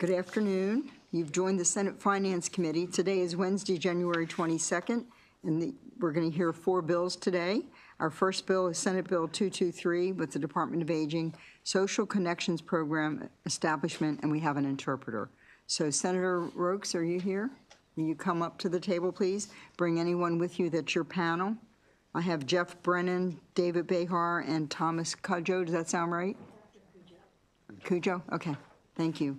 Good afternoon. You've joined the Senate Finance Committee. Today is Wednesday, January 22nd, and we're going to hear 4 bills today. Our first bill is Senate Bill 223 with the Department of Aging Social Connections Program establishment, and we have an interpreter. So Senator Rokes, are you here? Will you come up to the table, please? Bring anyone with you that's your panel. I have Jeff Brennan, David Behar, and Thomas Cudjoe. Does that sound right? Cudjoe? Okay. Thank you.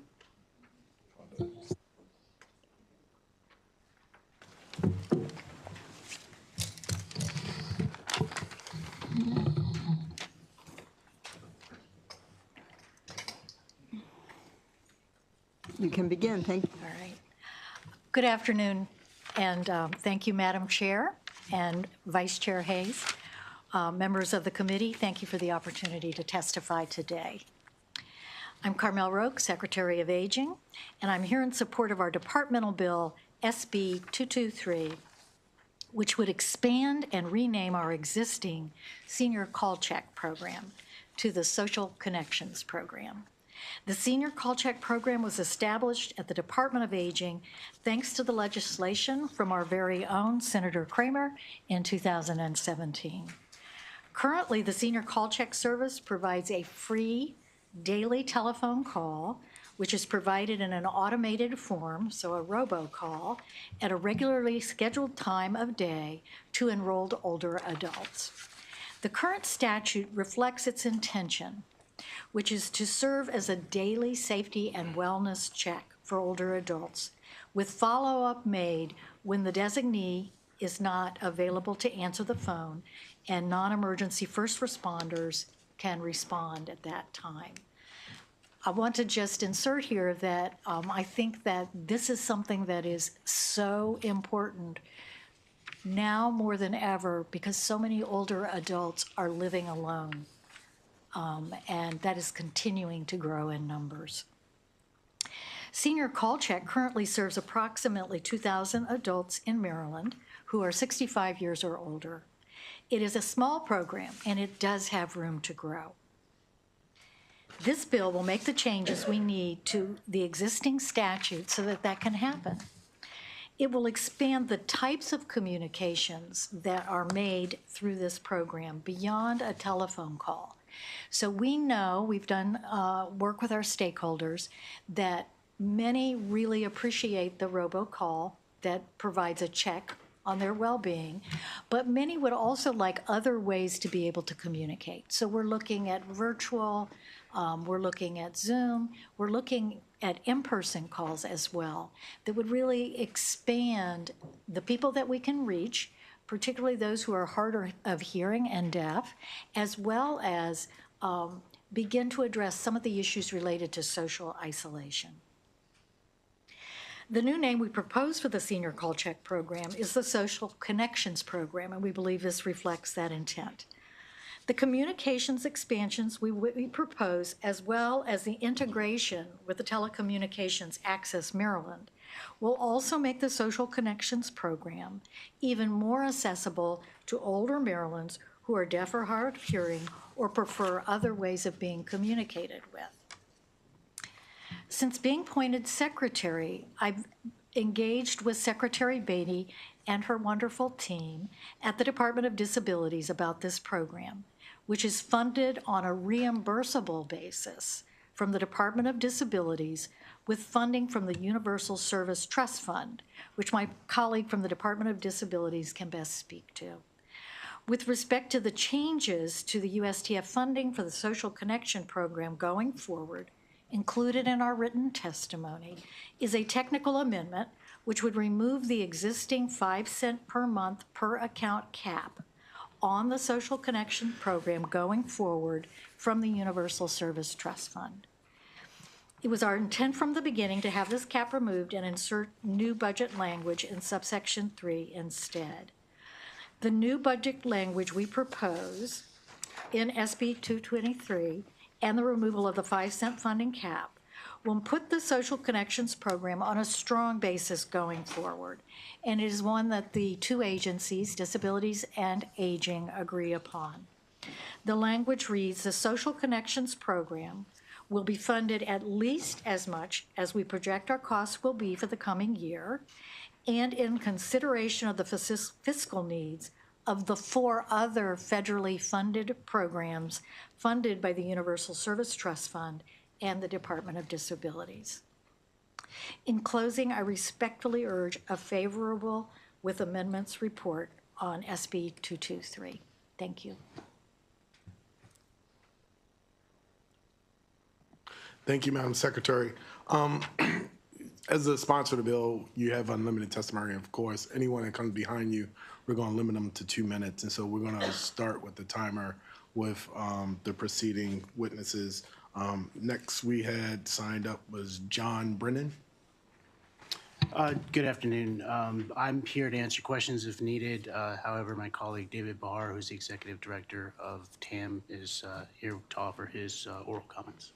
You can begin. Thank you. All right. Good afternoon, and thank you, Madam Chair and Vice Chair Hayes. Members of the committee, thank you for the opportunity to testify today. I'm Carmel Rokes, Secretary of Aging, and I'm here in support of our departmental bill, SB 223, which would expand and rename our existing Senior Call Check program to the Social Connections program. The Senior Call Check program was established at the Department of Aging thanks to the legislation from our very own Senator Kramer in 2017. Currently, the Senior Call Check service provides a free daily telephone call, which is provided in an automated form, so a robocall, at a regularly scheduled time of day to enrolled older adults. The current statute reflects its intention, which is to serve as a daily safety and wellness check for older adults, with follow-up made when the designee is not available to answer the phone and non-emergency first responders can respond at that time. I want to just insert here that I think that this is something that is so important now more than ever because so many older adults are living alone. And that is continuing to grow in numbers. Senior Call Check currently serves approximately 2,000 adults in Maryland who are 65 years or older. It is a small program, and it does have room to grow. This bill will make the changes we need to the existing statute so that that can happen. It will expand the types of communications that are made through this program beyond a telephone call. So we know, we've done work with our stakeholders, that many really appreciate the robocall that provides a check on their well-being, but many would also like other ways to be able to communicate. So we're looking at virtual, we're looking at Zoom, we're looking at in-person calls as well that would really expand the people that we can reach, particularly those who are hard of hearing and deaf, as well as begin to address some of the issues related to social isolation. The new name we propose for the Senior Call Check program is the Social Connections program, and we believe this reflects that intent. The communications expansions we propose, as well as the integration with the Telecommunications Access Maryland, will also make the Social Connections program even more accessible to older Marylanders who are deaf or hard of hearing or prefer other ways of being communicated with. Since being appointed secretary, I've engaged with Secretary Beatty and her wonderful team at the Department of Disabilities about this program, which is funded on a reimbursable basis from the Department of Disabilities with funding from the Universal Service Trust Fund, which my colleague from the Department of Disabilities can best speak to. With respect to the changes to the USTF funding for the Social Connection program going forward, included in our written testimony, is a technical amendment which would remove the existing 5 cents per month per account cap on the Social Connection program going forward from the Universal Service Trust Fund. It was our intent from the beginning to have this cap removed and insert new budget language in subsection 3 instead. The new budget language we propose in SB 223 and the removal of the 5 cent funding cap will put the Social Connections program on a strong basis going forward, and it is one that the two agencies, Disabilities and Aging, agree upon. The language reads, the Social Connections program will be funded at least as much as we project our costs will be for the coming year, and in consideration of the fiscal needs of the 4 other federally funded programs funded by the Universal Service Trust Fund and the Department of Disabilities. In closing, I respectfully urge a favorable with amendments report on SB 223. Thank you. Thank you, Madam Secretary. As the sponsor of the bill, you have unlimited testimony, of course. Anyone that comes behind you, we're going to limit them to 2 minutes. And so we're going to start with the timer with the preceding witnesses. Next we had signed up was John Brennan. Good afternoon. I'm here to answer questions if needed. However, my colleague David Bahar, who's the Executive Director of TAM, is here to offer his oral comments.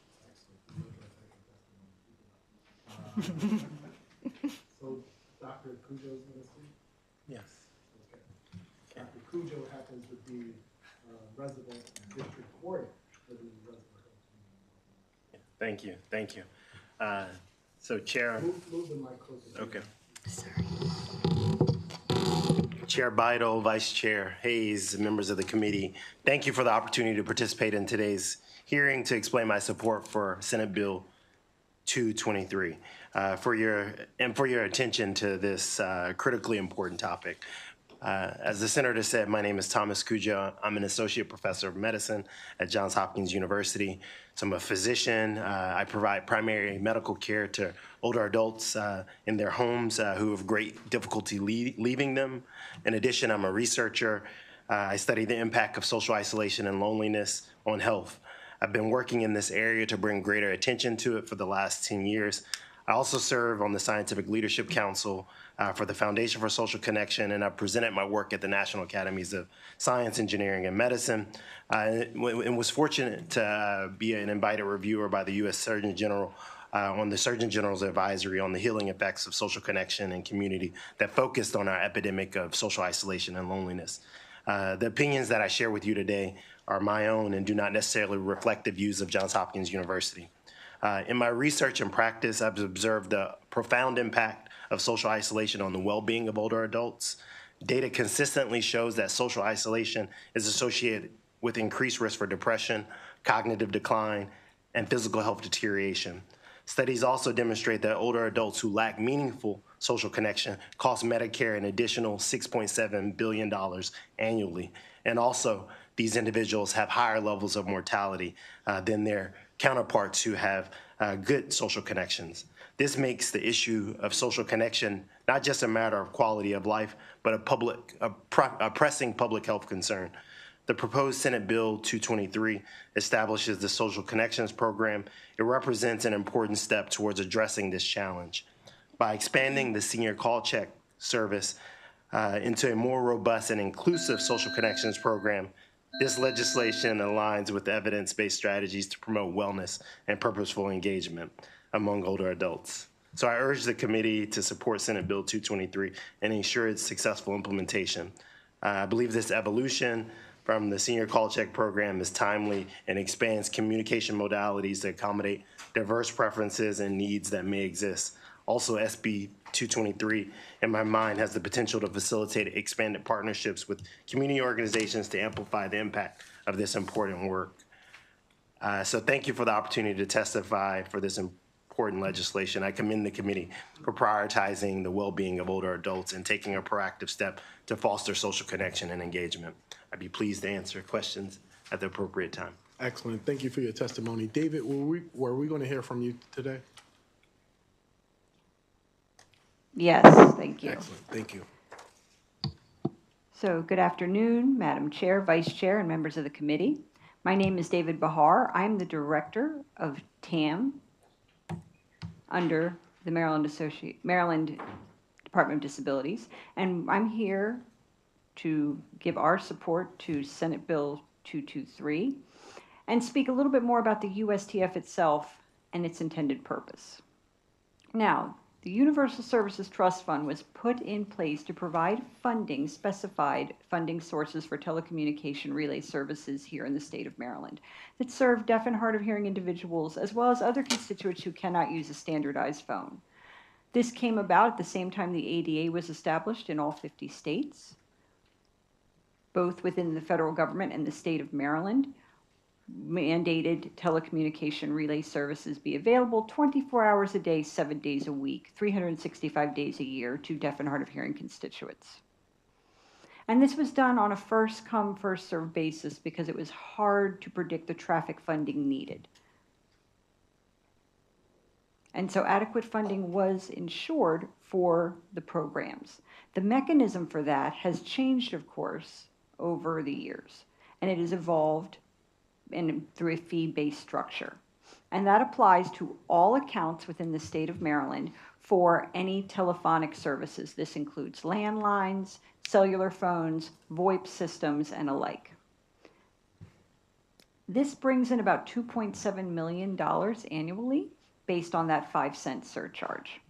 So Dr. Cujo is going to speak? Yes. Okay. Dr. Cujo happens to be a resident district court for the resident. Thank you. Thank you. So Chair. Move the mic closer. Okay. Chair Bidle, Vice Chair Hayes, members of the committee, thank you for the opportunity to participate in today's hearing to explain my support for Senate Bill 223 for your attention to this critically important topic. As the senator said, my name is Thomas Cujo. I'm an associate professor of medicine at Johns Hopkins University. So I'm a physician. I provide primary medical care to older adults in their homes who have great difficulty leaving them. In addition, I'm a researcher. I study the impact of social isolation and loneliness on health. I've been working in this area to bring greater attention to it for the last 10 years. I also serve on the Scientific Leadership Council for the Foundation for Social Connection, and I presented my work at the National Academies of Science, Engineering, and Medicine, and was fortunate to be an invited reviewer by the U.S. Surgeon General on the Surgeon General's advisory on the healing effects of social connection and community that focused on our epidemic of social isolation and loneliness. The opinions that I share with you today are my own and do not necessarily reflect the views of Johns Hopkins University. In my research and practice, I've observed the profound impact of social isolation on the well-being of older adults. Data consistently shows that social isolation is associated with increased risk for depression, cognitive decline, and physical health deterioration. Studies also demonstrate that older adults who lack meaningful social connection cost Medicare an additional $6.7 billion annually. And also, these individuals have higher levels of mortality than their counterparts who have good social connections. This makes the issue of social connection not just a matter of quality of life, but a pressing public health concern. The proposed Senate Bill 223 establishes the Social Connections Program. It represents an important step towards addressing this challenge. By expanding the Senior Call Check service into a more robust and inclusive social connections program, this legislation aligns with evidence-based strategies to promote wellness and purposeful engagement among older adults. So I urge the committee to support Senate Bill 223 and ensure its successful implementation. I believe this evolution from the Senior Call Check program is timely and expands communication modalities to accommodate diverse preferences and needs that may exist. Also, SB 223, in my mind, has the potential to facilitate expanded partnerships with community organizations to amplify the impact of this important work. So thank you for the opportunity to testify for this important legislation. I commend the committee for prioritizing the well-being of older adults and taking a proactive step to foster social connection and engagement. I'd be pleased to answer questions at the appropriate time. Excellent. Thank you for your testimony. David, were we going to hear from you today? Yes, thank you. Excellent. Thank you. So good afternoon, Madam Chair, Vice Chair, and members of the committee. My name is David Bahar. I'm the Director of TAM under the Maryland Department of Disabilities, and I'm here to give our support to Senate Bill 223 and speak a little bit more about the USTF itself and its intended purpose. Now, The Universal Services Trust Fund was put in place to provide funding, specified funding sources for telecommunication relay services here in the state of Maryland that serve deaf and hard of hearing individuals as well as other constituents who cannot use a standardized phone. This came about at the same time the ADA was established in all 50 states, both within the federal government and the state of Maryland. Mandated telecommunication relay services be available 24 hours a day, 7 days a week, 365 days a year to deaf and hard of hearing constituents. And this was done on a first come, first served basis because it was hard to predict the traffic funding needed. And so adequate funding was ensured for the programs. The mechanism for that has changed, of course, over the years, and it has evolved through a fee-based structure. And that applies to all accounts within the state of Maryland for any telephonic services. This includes landlines, cellular phones, VoIP systems, and alike. This brings in about $2.7 million annually based on that 5-cent surcharge.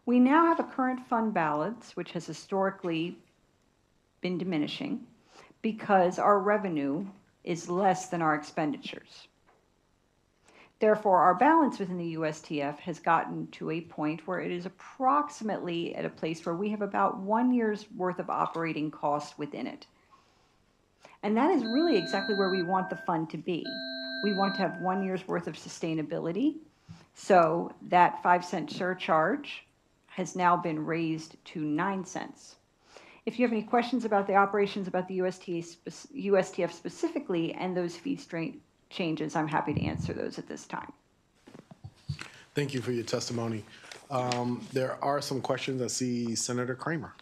We now have a current fund balance, which has historically been diminishing, because our revenue is less than our expenditures. Therefore, our balance within the USTF has gotten to a point where it is approximately at a place where we have about 1 year's worth of operating costs within it. And that is really exactly where we want the fund to be. We want to have 1 year's worth of sustainability. So that 5-cent surcharge has now been raised to 9 cents. If you have any questions about the operations, about the USTF specifically, and those fee changes, I'm happy to answer those at this time. Thank you for your testimony. There are some questions. I see Senator Kramer.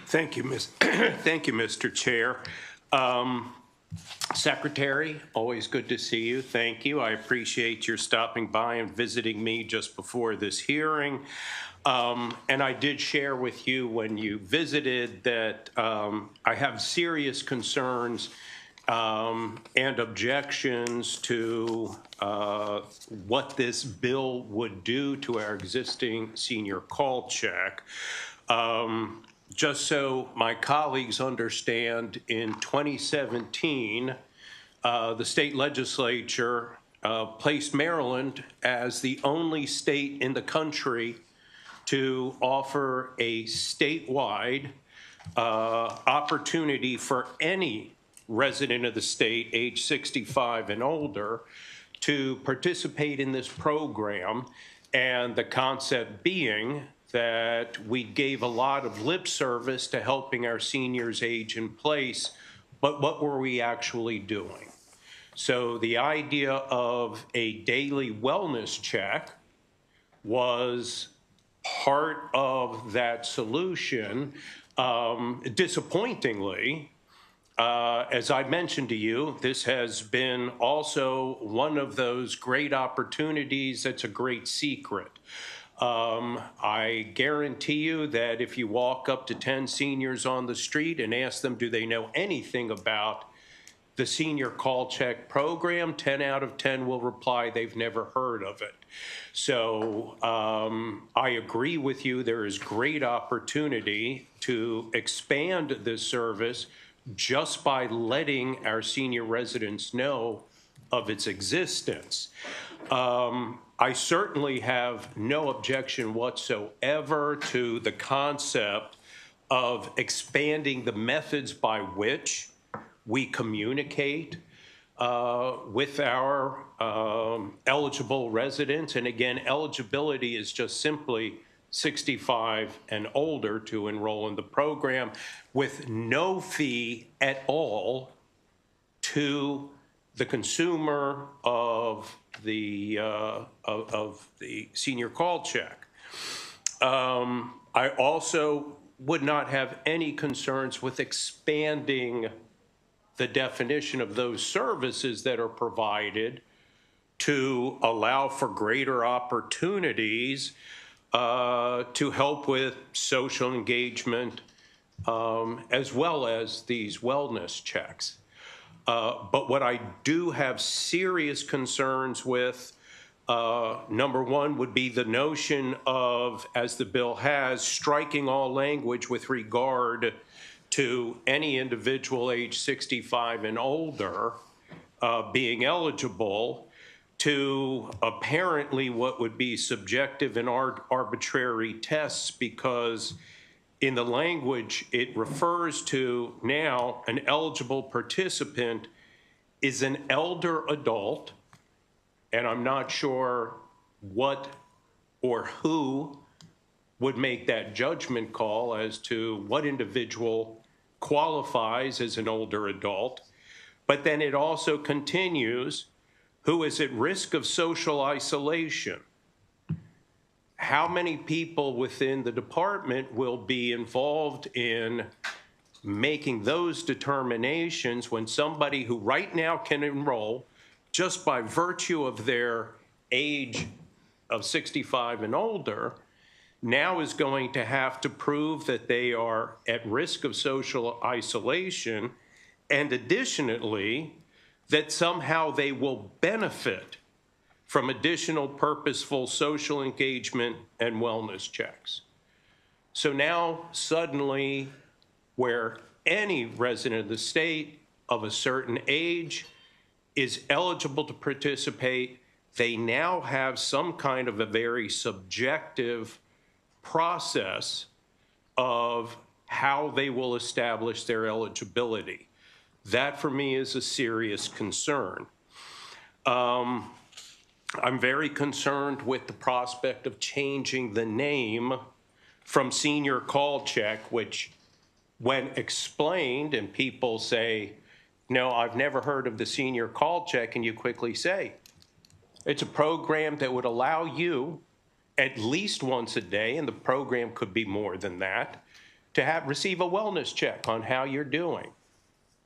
Thank you, Thank you, Mr. Chair. Secretary, always good to see you. Thank you. I appreciate your stopping by and visiting me just before this hearing. And I did share with you when you visited that I have serious concerns and objections to what this bill would do to our existing senior call check. Just so my colleagues understand, in 2017, the state legislature placed Maryland as the only state in the country to offer a statewide opportunity for any resident of the state age 65 and older to participate in this program, and the concept being that we gave a lot of lip service to helping our seniors age in place, but what were we actually doing? So the idea of a daily wellness check was part of that solution. Disappointingly, as I mentioned to you, this has been also one of those great opportunities that's a great secret. I guarantee you that if you walk up to 10 seniors on the street and ask them, do they know anything about the senior call check program, 10 out of 10 will reply they've never heard of it. So I agree with you, there is great opportunity to expand this service just by letting our senior residents know of its existence. I certainly have no objection whatsoever to the concept of expanding the methods by which we communicate with our eligible residents. And again, eligibility is just simply 65 and older to enroll in the program with no fee at all to the consumer of the senior call check. I also would not have any concerns with expanding the definition of those services that are provided to allow for greater opportunities to help with social engagement as well as these wellness checks. But what I do have serious concerns with Number one would be the notion of, as the bill has, striking all language with regard to any individual age 65 and older being eligible, to apparently what would be subjective and arbitrary tests, because in the language it refers to now an eligible participant is an elder adult, and I'm not sure what or who would make that judgment call as to what individual qualifies as an older adult. But then it also continues, who is at risk of social isolation. How many people within the department will be involved in making those determinations when somebody who right now can enroll just by virtue of their age of 65 and older now is going to have to prove that they are at risk of social isolation, and additionally, that somehow they will benefit from additional purposeful social engagement and wellness checks. So now suddenly, where any resident of the state of a certain age is eligible to participate, they now have some kind of a very subjective process of how they will establish their eligibility. That for me is a serious concern. I'm very concerned with the prospect of changing the name from senior call check, which when explained and people say, no, I've never heard of the senior call check, and you quickly say, it's a program that would allow you at least once a day, and the program could be more than that, to receive a wellness check on how you're doing.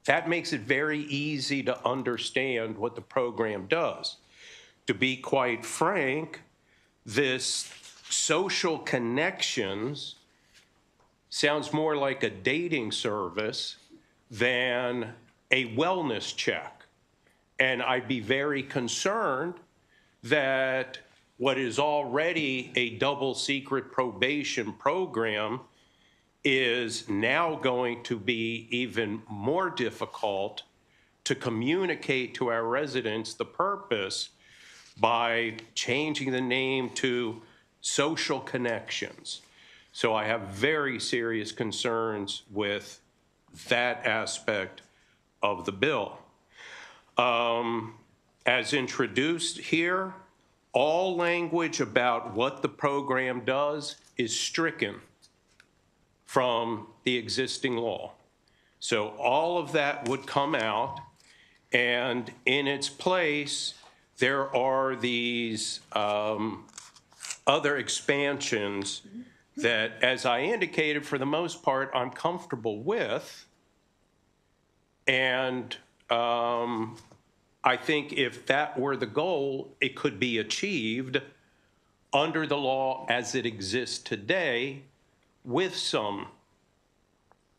That makes it very easy to understand what the program does. To be quite frank, this social connections sounds more like a dating service than a wellness check. And I'd be very concerned that what is already a double secret probation program is now going to be even more difficult to communicate to our residents the purpose by changing the name to social connections. So I have very serious concerns with that aspect of the bill. As introduced here, all language about what the program does is stricken from the existing law. So all of that would come out, and in its place, there are these other expansions that, as I indicated, for the most part, I'm comfortable with. And I think if that were the goal, it could be achieved under the law as it exists today with some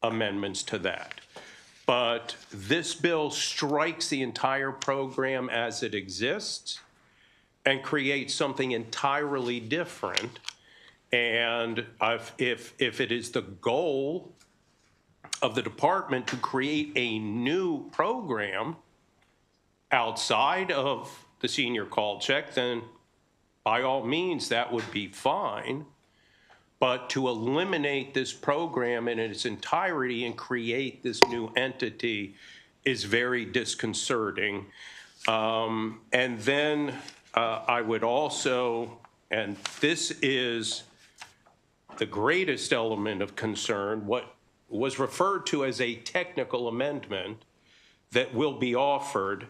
amendments to that. But this bill strikes the entire program as it exists and creates something entirely different. And if it is the goal of the department to create a new program outside of the senior call check, then by all means, that would be fine. But to eliminate this program in its entirety and create this new entity is very disconcerting. And then I would also, and this is the greatest element of concern, what was referred to as a technical amendment that will be offered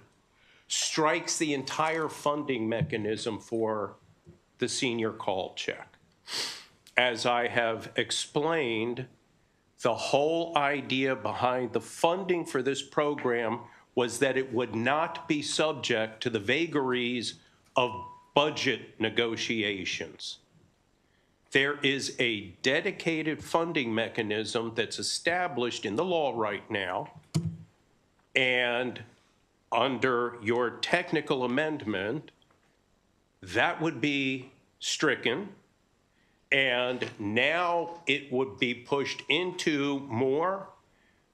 strikes the entire funding mechanism for the senior call check. As I have explained, the whole idea behind the funding for this program was that it would not be subject to the vagaries of budget negotiations. There is a dedicated funding mechanism that's established in the law right now, and under your technical amendment, that would be stricken, and now it would be pushed into more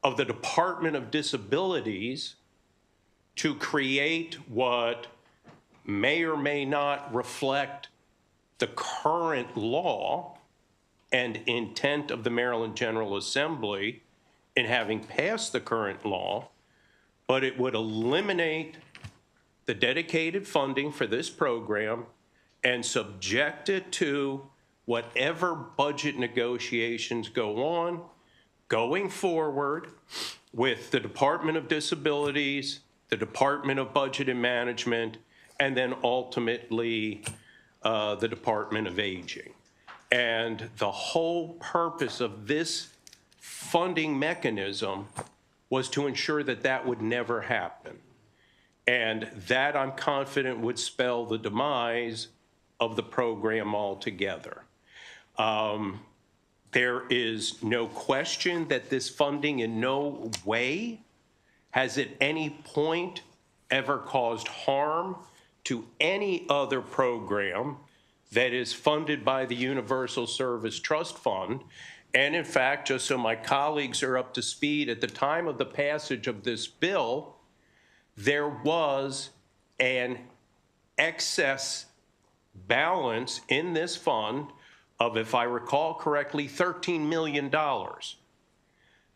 of the Department of Disabilities to create what may or may not reflect the current law and intent of the Maryland General Assembly in having passed the current law, but it would eliminate the dedicated funding for this program and subject it to whatever budget negotiations go on going forward with the Department of Disabilities, the Department of Budget and Management, and then ultimately the Department of Aging. And the whole purpose of this funding mechanism was to ensure that that would never happen. And that, I'm confident, would spell the demise of the program altogether. There is no question that this funding in no way has at any point ever caused harm to any other program that is funded by the Universal Service Trust Fund. And in fact, just so my colleagues are up to speed, at the time of the passage of this bill, there was an excess balance in this fund of, if I recall correctly, $13 million.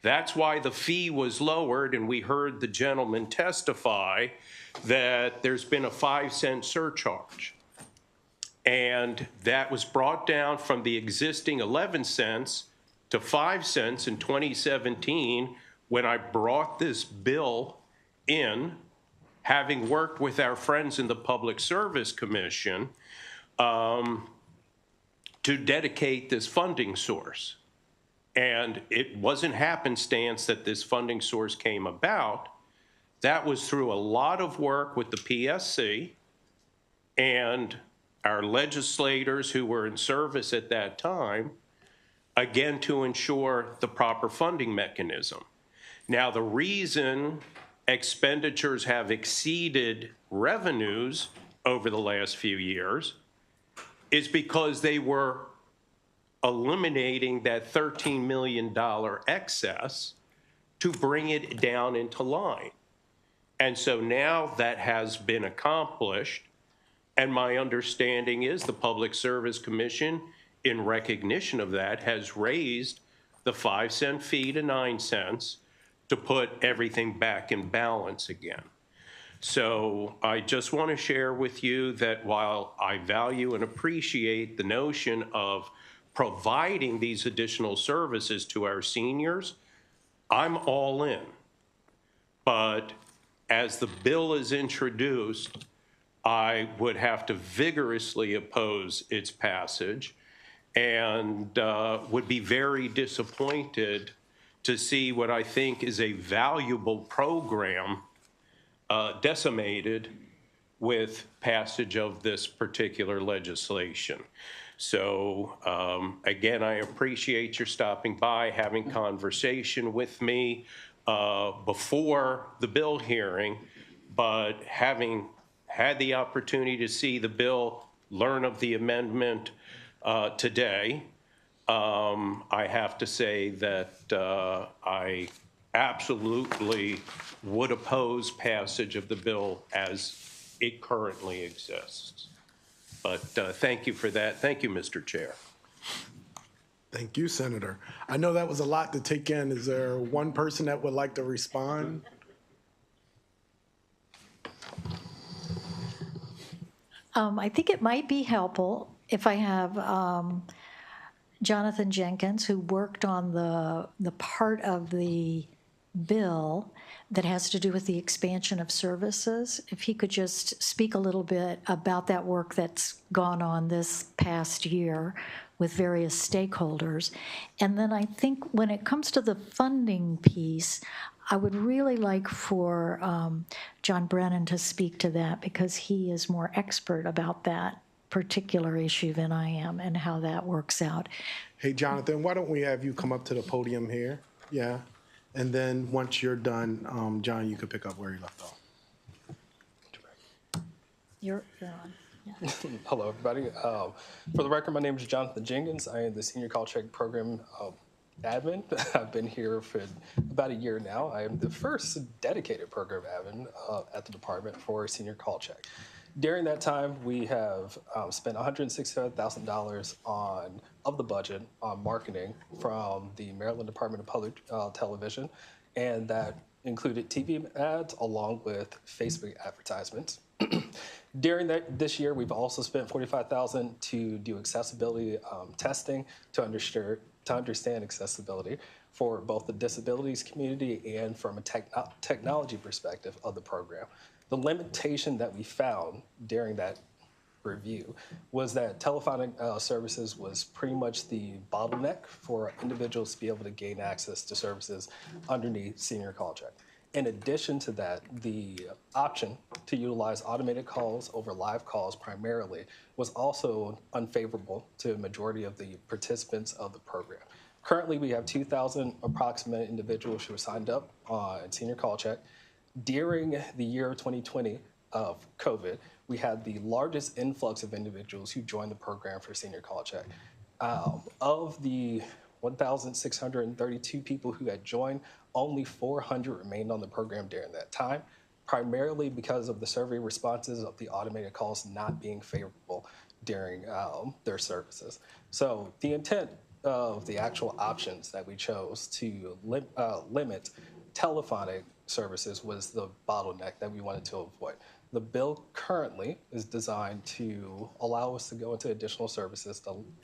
That's why the fee was lowered, and we heard the gentleman testify that there's been a 5-cent surcharge. And that was brought down from the existing 11 cents to 5 cents in 2017 when I brought this bill in, having worked with our friends in the Public Service Commission to dedicate this funding source. And it wasn't happenstance that this funding source came about. That was through a lot of work with the PSC and our legislators who were in service at that time, again, to ensure the proper funding mechanism. Now, the reason expenditures have exceeded revenues over the last few years is because they were eliminating that $13 million excess to bring it down into line. And so now that has been accomplished, and my understanding is the Public Service Commission, in recognition of that, has raised the 5-cent fee to 9 cents to put everything back in balance again. So I just want to share with you that while I value and appreciate the notion of providing these additional services to our seniors, I'm all in. But as the bill is introduced, I would have to vigorously oppose its passage and would be very disappointed to see what I think is a valuable program decimated with passage of this particular legislation. So again, I appreciate your stopping by, having conversation with me before the bill hearing, but having had the opportunity to see the bill, learn of the amendment today, I have to say that I absolutely would oppose passage of the bill as it currently exists. But thank you for that. Thank you, Mr. Chair. Thank you, Senator. I know that was a lot to take in. Is there one person that would like to respond? I think it might be helpful if I have Jonathan Jenkins, who worked on the part of the bill that has to do with the expansion of services, if he could just speak a little bit about that work that's gone on this past year with various stakeholders. And then I think when it comes to the funding piece, I would really like for John Brennan to speak to that, because he is more expert about that particular issue than I am and how that works out. Hey, Jonathan, why don't we have you come up to the podium here? Yeah. And then once you're done, John, you could pick up where you left off. You're on. Hello, everybody. For the record, my name is Jonathan Jenkins. I am the Senior College Check Program admin. I've been here for about a year now. I am the first dedicated program admin at the department for Senior College Check. During that time, we have spent $167,000 of the budget on marketing from the Maryland Department of Public Television, and that included TV ads along with Facebook advertisements. During this year, we've also spent $45,000 to do accessibility testing to understand accessibility for both the disabilities community and from a technology perspective of the program. The limitation that we found during that review was that telephonic services was pretty much the bottleneck for individuals to be able to gain access to services underneath Senior College Check. In addition to that, the option to utilize automated calls over live calls primarily was also unfavorable to a majority of the participants of the program. Currently, we have 2,000 approximate individuals who are signed up on Senior College Check. During the year 2020 of COVID, we had the largest influx of individuals who joined the program for Senior College Check. Of the 1,632 people who had joined, only 400 remained on the program during that time, primarily because of the survey responses of the automated calls not being favorable during their services. So the intent of the actual options that we chose to limit telephonic services was the bottleneck that we wanted to avoid. The bill currently is designed to allow us to go into additional services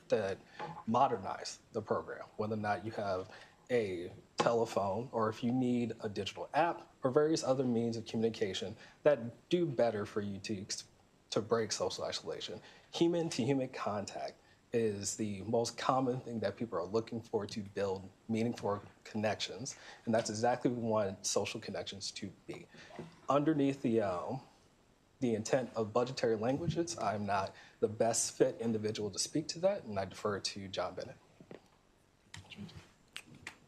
that modernize the program, whether or not you have a telephone or if you need a digital app or various other means of communication that do better for you to break social isolation. Human-to-human contact is the most common thing that people are looking for to build meaningful connections, and that's exactly what we want social connections to be. Underneath the intent of budgetary languages, I'm not the best fit individual to speak to that, and I defer to John Bennett.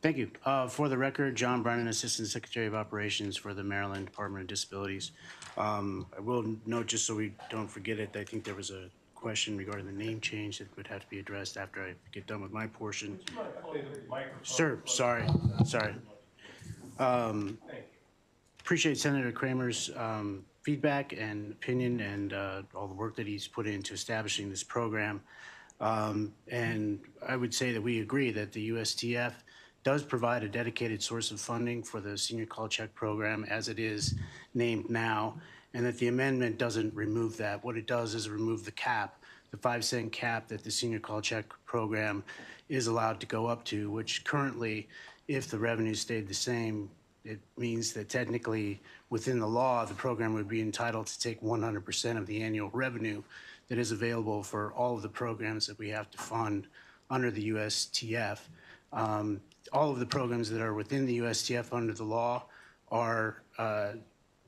Thank you. For the record, John Brennan, Assistant Secretary of Operations for the Maryland Department of Disabilities. I will note, just so we don't forget it, I think there was a question regarding the name change that would have to be addressed after I get done with my portion. Sir, sorry. Appreciate Senator Kramer's feedback and opinion and all the work that he's put into establishing this program. And I would say that we agree that the USTF does provide a dedicated source of funding for the Senior College Check program as it is named now, and that the amendment doesn't remove that. What it does is remove the cap, the 5-cent cap that the Senior College Check program is allowed to go up to, which currently, if the revenue stayed the same, it means that technically within the law, the program would be entitled to take 100% of the annual revenue that is available for all of the programs that we have to fund under the USTF. All of the programs that are within the USTF under the law are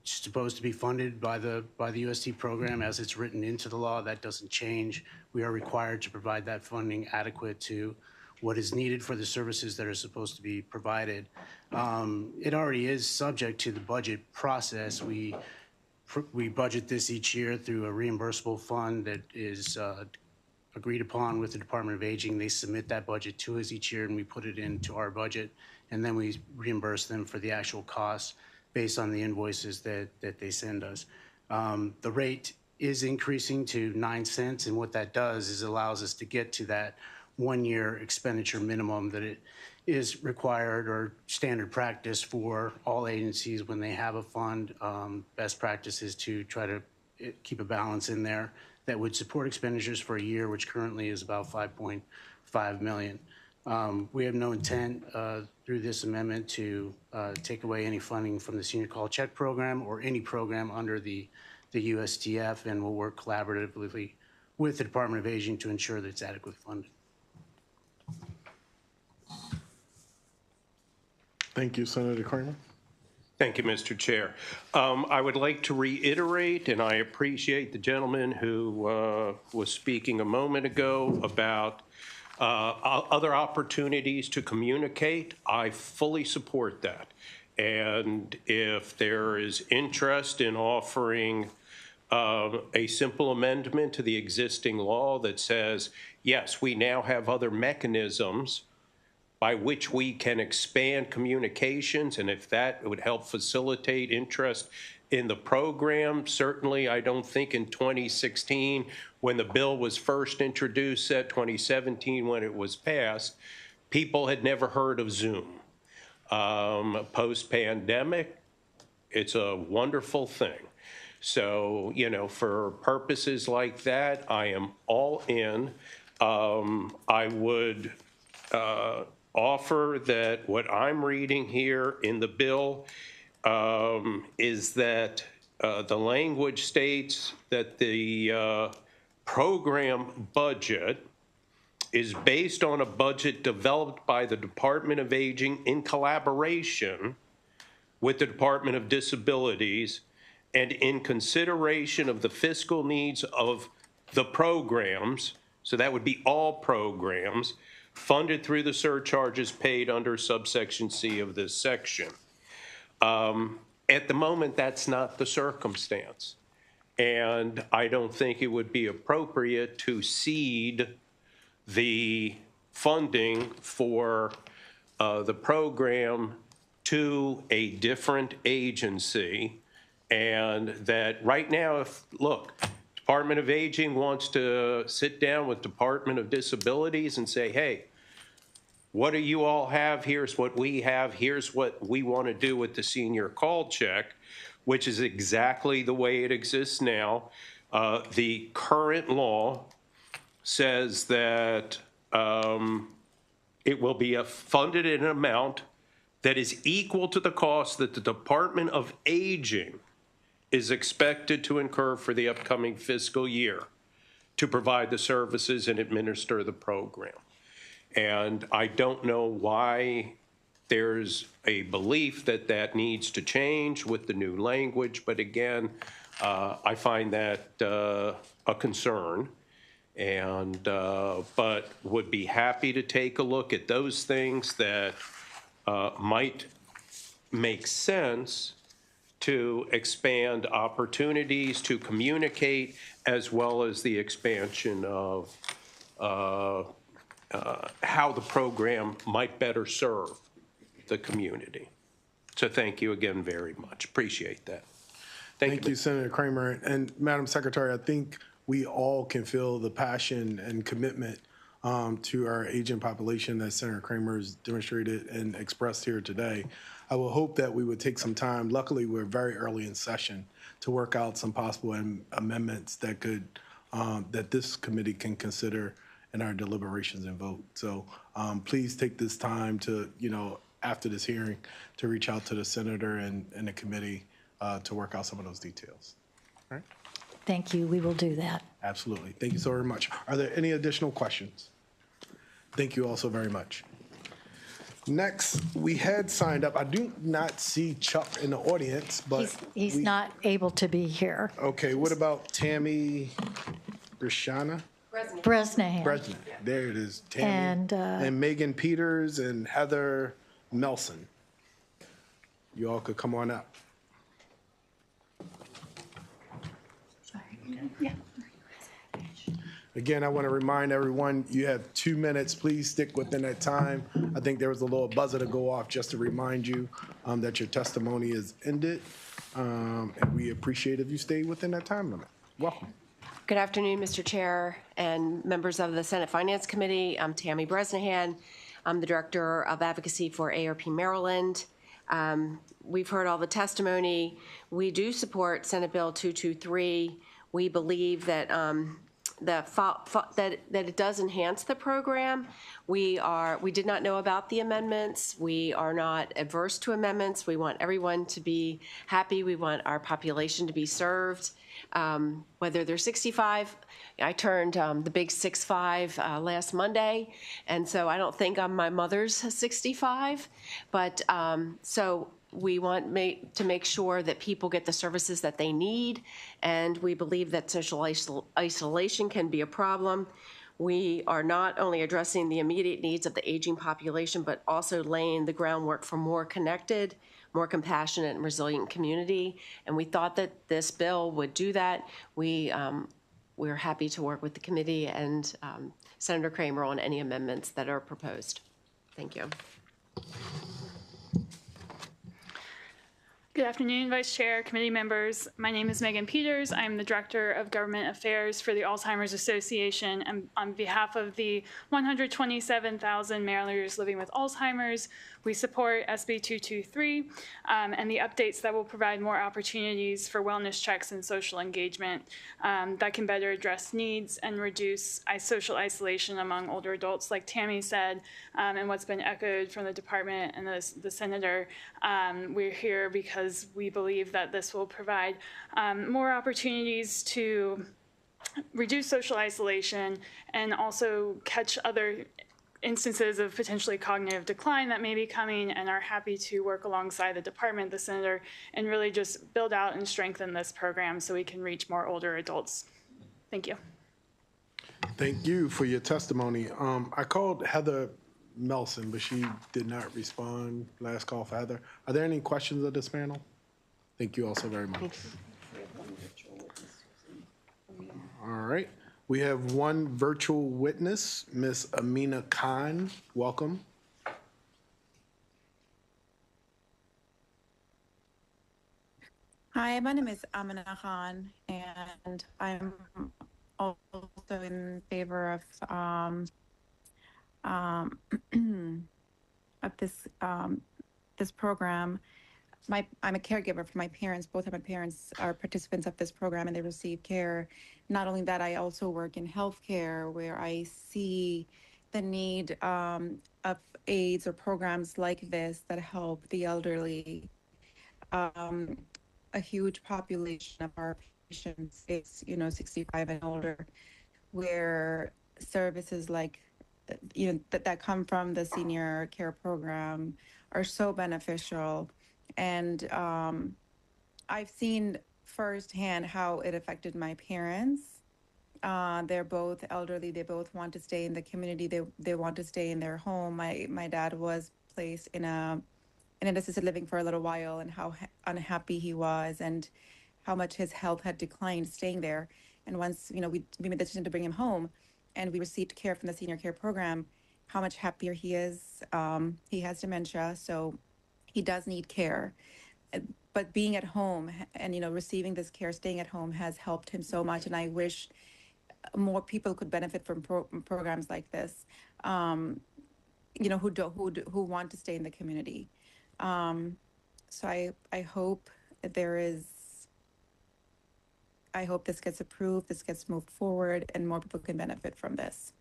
supposed to be funded by the UST program as it's written into the law. That doesn't change. We are required to provide that funding adequate to what is needed for the services that are supposed to be provided. It already is subject to the budget process. We budget this each year through a reimbursable fund that is agreed upon with the Department of Aging. They submit that budget to us each year, and we put it into our budget, and then we reimburse them for the actual costs based on the invoices that they send us. The rate is increasing to 9 cents, and what that does is allows us to get to that 1-year expenditure minimum that it is required or standard practice for all agencies when they have a fund. Best practice is to try to keep a balance in there that would support expenditures for a year, which currently is about $5.5 million. We have no intent through this amendment to take away any funding from the Senior College Check program or any program under the USTF, and we'll work collaboratively with the Department of Aging to ensure that it's adequately funded. Thank you, Senator Kramer. Thank you, Mr. Chair. I would like to reiterate, and I appreciate the gentleman who was speaking a moment ago about other opportunities to communicate. I fully support that. And if there is interest in offering a simple amendment to the existing law that says, yes, we now have other mechanisms by which we can expand communications, and if that would help facilitate interest in the program, certainly I don't think in 2016, when the bill was first introduced, 2017 when it was passed, people had never heard of Zoom. Post-pandemic, it's a wonderful thing. So, you know, for purposes like that, I am all in. I would offer that what I'm reading here in the bill is that the language states that the program budget is based on a budget developed by the Department of Aging in collaboration with the Department of Disabilities and in consideration of the fiscal needs of the programs, so that would be all programs, funded through the surcharges paid under subsection C of this section. At the moment, that's not the circumstance. And I don't think it would be appropriate to cede the funding for the program to a different agency. And that right now, look, Department of Aging wants to sit down with Department of Disabilities and say, hey, what do you all have? Here's what we have. Here's what we want to do with the senior call check, which is exactly the way it exists now. The current law says that it will be funded in an amount that is equal to the cost that the Department of Aging is expected to incur for the upcoming fiscal year to provide the services and administer the program. And I don't know why there's a belief that that needs to change with the new language, but again, I find that a concern, and but would be happy to take a look at those things that might make sense to expand opportunities to communicate, as well as the expansion of how the program might better serve the community. So thank you again very much. Appreciate that. Thank you, Senator Kramer. And Madam Secretary, I think we all can feel the passion and commitment to our aging population that Senator Kramer has demonstrated and expressed here today. I will hope that we would take some time. Luckily, we're very early in session to work out some possible amendments that could that this committee can consider in our deliberations and vote. So please take this time to, you know, after this hearing, to reach out to the senator and the committee to work out some of those details. All right? Thank you. We will do that. Absolutely. Thank you so very much. Are there any additional questions? Thank you all so very much. Next, we had signed up. I do not see Chuck in the audience, but He's not able to be here. Okay, what about Tammy Brishana? Bresnahan. Bresnan. There it is. Tammy. And Megan Peters and Heather Melson. You all could come on up. Yeah. Again, I want to remind everyone, you have 2 minutes. Please stick within that time. I think there was a little buzzer to go off just to remind you that your testimony is ended. And we appreciate if you stay within that time limit. Welcome. Good afternoon, Mr. Chair and members of the Senate Finance Committee. I'm Tammy Bresnahan. I'm the Director of Advocacy for AARP Maryland. We've heard all the testimony. We do support Senate Bill 223. We believe that that it does enhance the program. We did not know about the amendments. We are not adverse to amendments. We want everyone to be happy. We want our population to be served, whether they're 65. I turned the big 65 last Monday, and so I don't think I'm my mother's 65, but so we want to make sure that people get the services that they need, and we believe that social isolation can be a problem. We are not only addressing the immediate needs of the aging population, but also laying the groundwork for more connected, more compassionate and resilient community. And we thought that this bill would do that. We're happy to work with the committee and Senator Kramer on any amendments that are proposed. Thank you. Good afternoon, Vice Chair, committee members. My name is Megan Peters. I'm the Director of Government Affairs for the Alzheimer's Association. And on behalf of the 127,000 Marylanders living with Alzheimer's, we support SB 223 and the updates that will provide more opportunities for wellness checks and social engagement that can better address needs and reduce social isolation among older adults, like Tammy said, and what's been echoed from the department and the senator. We're here because we believe that this will provide more opportunities to reduce social isolation and also catch other instances of potentially cognitive decline that may be coming, and are happy to work alongside the department, the senator, and really just build out and strengthen this program so we can reach more older adults. Thank you. Thank you for your testimony. I called Heather Melson, but she did not respond. Last call for Heather. Are there any questions of this panel? Thank you all so very much. All right. We have one virtual witness, Ms. Amina Khan. Welcome. Hi, my name is Amina Khan, and I'm also in favor of this program. I'm a caregiver for my parents. Both of my parents are participants of this program, and they receive care. Not only that, I also work in healthcare, where I see the need of aids or programs like this that help the elderly. A huge population of our patients is, 65 and older, where services like, that come from the senior care program are so beneficial. And I've seen firsthand how it affected my parents. They're both elderly. They both want to stay in the community. They want to stay in their home. My dad was placed in an assisted living for a little while, and how unhappy he was and how much his health had declined staying there. And once, we made the decision to bring him home and we received care from the senior care program, how much happier he is. He has dementia, so he does need care. But being at home and, receiving this care, staying at home has helped him so much. And I wish more people could benefit from programs like this, who want to stay in the community. So I hope I hope this gets approved, this gets moved forward, and more people can benefit from this.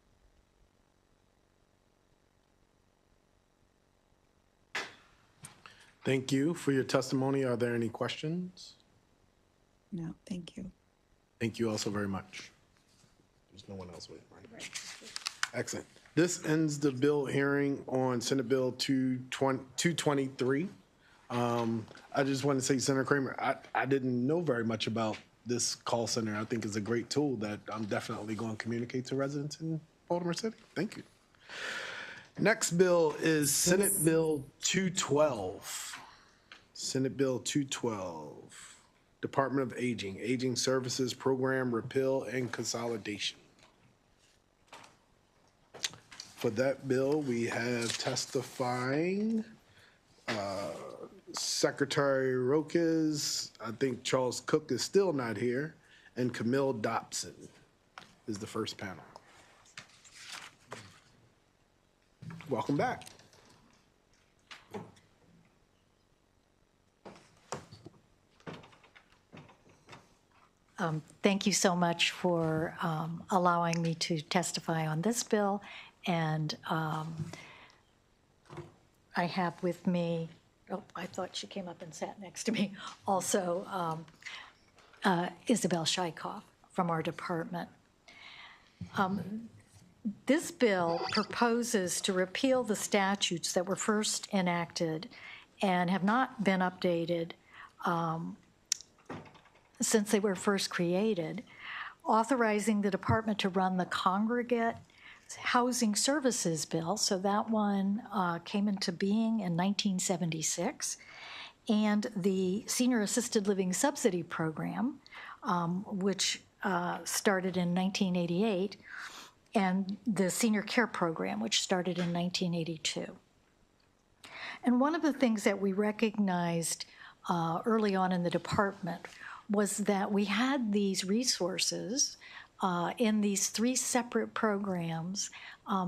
Thank you for your testimony. Are there any questions? No, thank you. Thank you also very much. There's no one else waiting, right? Excellent. This ends the bill hearing on Senate Bill 223. I just want to say, Senator Kramer, I didn't know very much about this call center. I think it's a great tool that I'm definitely going to communicate to residents in Baltimore City. Thank you. Next bill is Senate Bill 212. Senate Bill 212, Department of Aging, Aging Services Program Repeal and Consolidation. For that bill, we have testifying Secretary Rokes. I think Charles Cook is still not here, and Camille Dobson is the first panel. Welcome back. Thank you so much for allowing me to testify on this bill. And I have with me, I thought she came up and sat next to me, also Isabel Shaikoff from our department. This bill proposes to repeal the statutes that were first enacted and have not been updated since they were first created, authorizing the department to run the congregate Housing Services Bill. So that one came into being in 1976. And the Senior Assisted Living Subsidy Program, which started in 1988, and the Senior Care Program, which started in 1982. And one of the things that we recognized early on in the department was that we had these resources in these three separate programs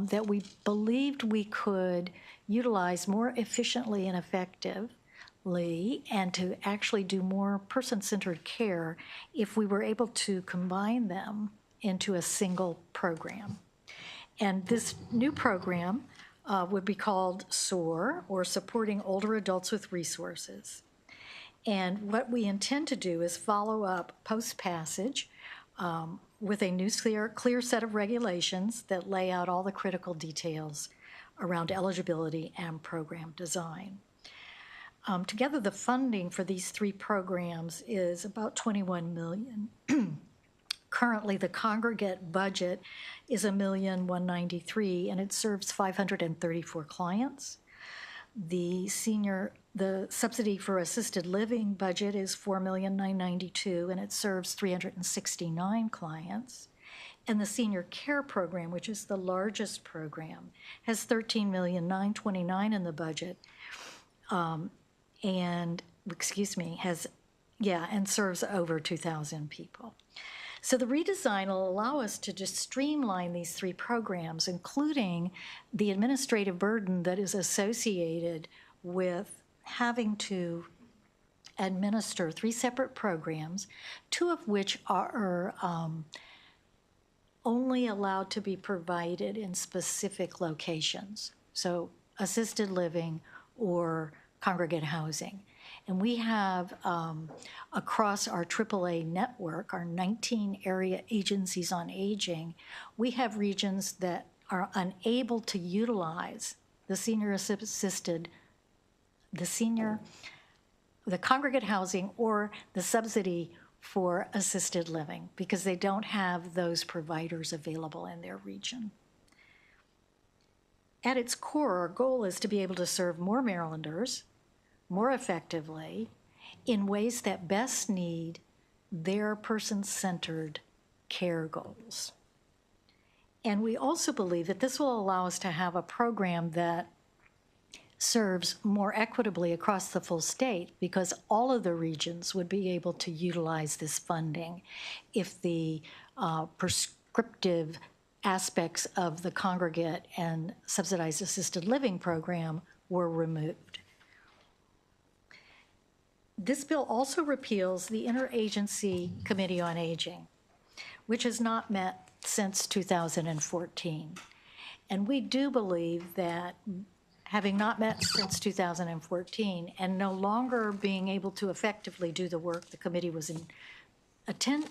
that we believed we could utilize more efficiently and effectively, and to actually do more person-centered care if we were able to combine them into a single program. And this new program would be called SOAR, or Supporting Older Adults with Resources. And what we intend to do is follow up post-passage with a new clear set of regulations that lay out all the critical details around eligibility and program design. Together, the funding for these three programs is about $21 million. Currently, the congregate budget is $1,193,000, and it serves 534 clients. The subsidy for assisted living budget is $4,992,000, and it serves 369 clients. And the senior care program, which is the largest program, has $13,929,000 in the budget, and serves over 2,000 people. So the redesign will allow us to just streamline these three programs, including the administrative burden that is associated with having to administer three separate programs, two of which are only allowed to be provided in specific locations, so assisted living or congregate housing. And we have, across our AAA network, our 19 area agencies on aging, we have regions that are unable to utilize the the congregate housing or the subsidy for assisted living because they don't have those providers available in their region. At its core, our goal is to be able to serve more Marylanders more effectively in ways that best need their person-centered care goals. And we also believe that this will allow us to have a program that serves more equitably across the full state because all of the regions would be able to utilize this funding if the prescriptive aspects of the congregate and subsidized assisted living program were removed. This bill also repeals the Interagency Committee on Aging, which has not met since 2014. And we do believe that having not met since 2014 and no longer being able to effectively do the work the committee was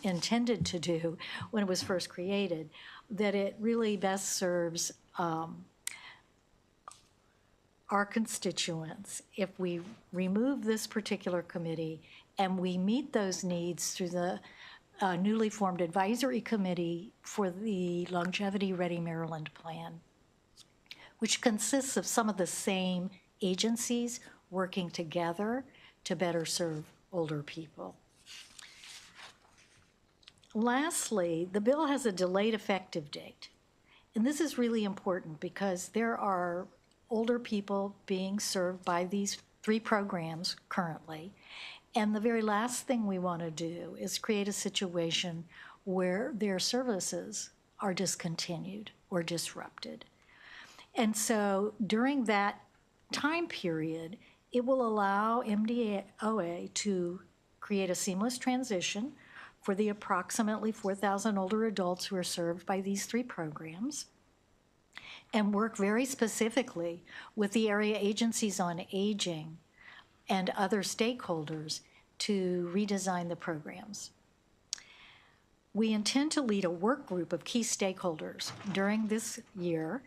intended to do when it was first created, that it really best serves our constituents if we remove this particular committee and we meet those needs through the newly formed advisory committee for the Longevity Ready Maryland Plan, which consists of some of the same agencies working together to better serve older people. Lastly, the bill has a delayed effective date. And this is really important because there are older people being served by these three programs currently. And the very last thing we want to do is create a situation where their services are discontinued or disrupted. And so during that time period, it will allow MDOA to create a seamless transition for the approximately 4,000 older adults who are served by these three programs, and work very specifically with the area agencies on aging and other stakeholders to redesign the programs. We intend to lead a work group of key stakeholders during this year,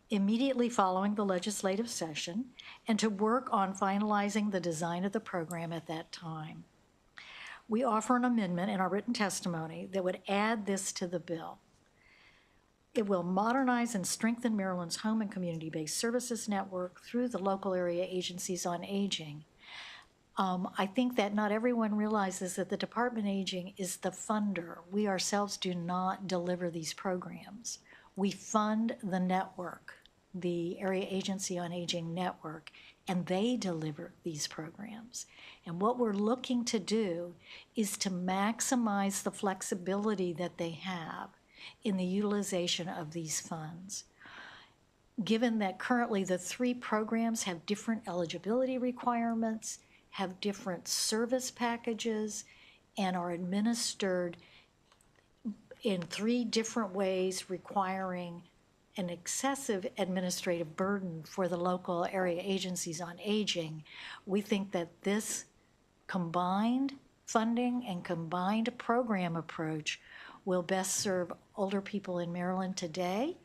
immediately following the legislative session, and to work on finalizing the design of the program at that time. We offer an amendment in our written testimony that would add this to the bill. It will modernize and strengthen Maryland's home and community-based services network through the local area agencies on aging. I think that not everyone realizes that the Department of Aging is the funder. We ourselves do not deliver these programs. We fund the network, the Area Agency on Aging network, and they deliver these programs. And what we're looking to do is to maximize the flexibility that they have in the utilization of these funds. Given that currently the 3 programs have different eligibility requirements, have different service packages, and are administered in 3 different ways, requiring an excessive administrative burden for the local area agencies on aging, we think that this combined funding and combined program approach will best serve older people in Maryland today,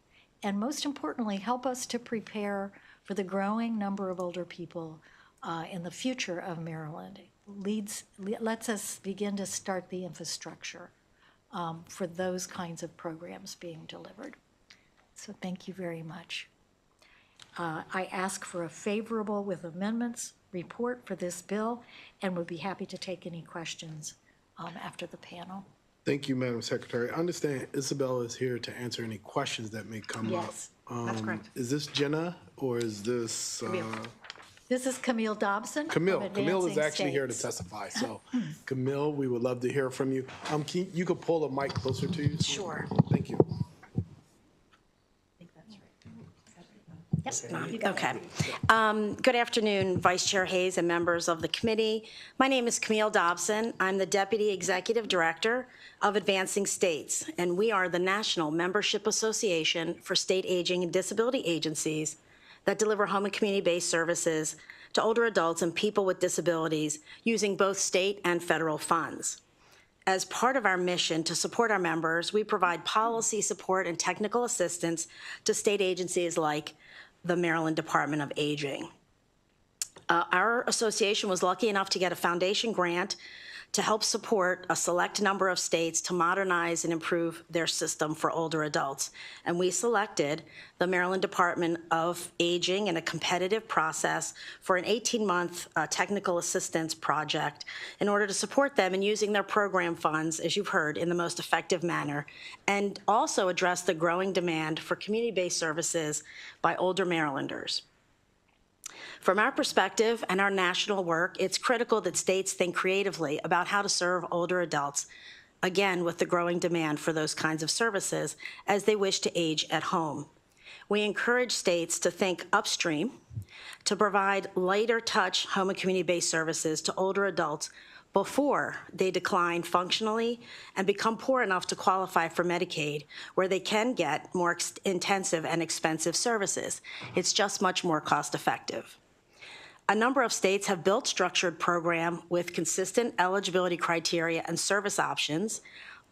and most importantly, help us to prepare for the growing number of older people in the future of Maryland. Lets us begin to start the infrastructure for those kinds of programs being delivered. So thank you very much. I ask for a favorable with amendments report for this bill and would be happy to take any questions after the panel. Thank you, Madam Secretary. I understand Isabel is here to answer any questions that may come up. Yes, that's correct. Is this Jenna or is this? This is Camille Dobson. Camille. of Camille is Advancing actually here to States. testify. So, Camille, we would love to hear from you. You could pull the mic closer to you? Sure. Thank you. Okay. Good afternoon, Vice Chair Hayes and members of the committee. My name is Camille Dobson. I'm the Deputy Executive Director of Advancing States, and we are the National Membership Association for State Aging and Disability Agencies that deliver home and community-based services to older adults and people with disabilities using both state and federal funds. As part of our mission to support our members, we provide policy support and technical assistance to state agencies like the Maryland Department of Aging. Our association was lucky enough to get a foundation grant to help support a select number of states to modernize and improve their system for older adults. And we selected the Maryland Department of Aging in a competitive process for an 18-month technical assistance project in order to support them in using their program funds, as you've heard, in the most effective manner, and also address the growing demand for community-based services by older Marylanders. From our perspective and our national work, it's critical that states think creatively about how to serve older adults, again, with the growing demand for those kinds of services as they wish to age at home. We encourage states to think upstream, to provide lighter touch home and community-based services to older adults before they decline functionally and become poor enough to qualify for Medicaid, where they can get more intensive and expensive services. It's just much more cost-effective. A number of states have built structured programs with consistent eligibility criteria and service options,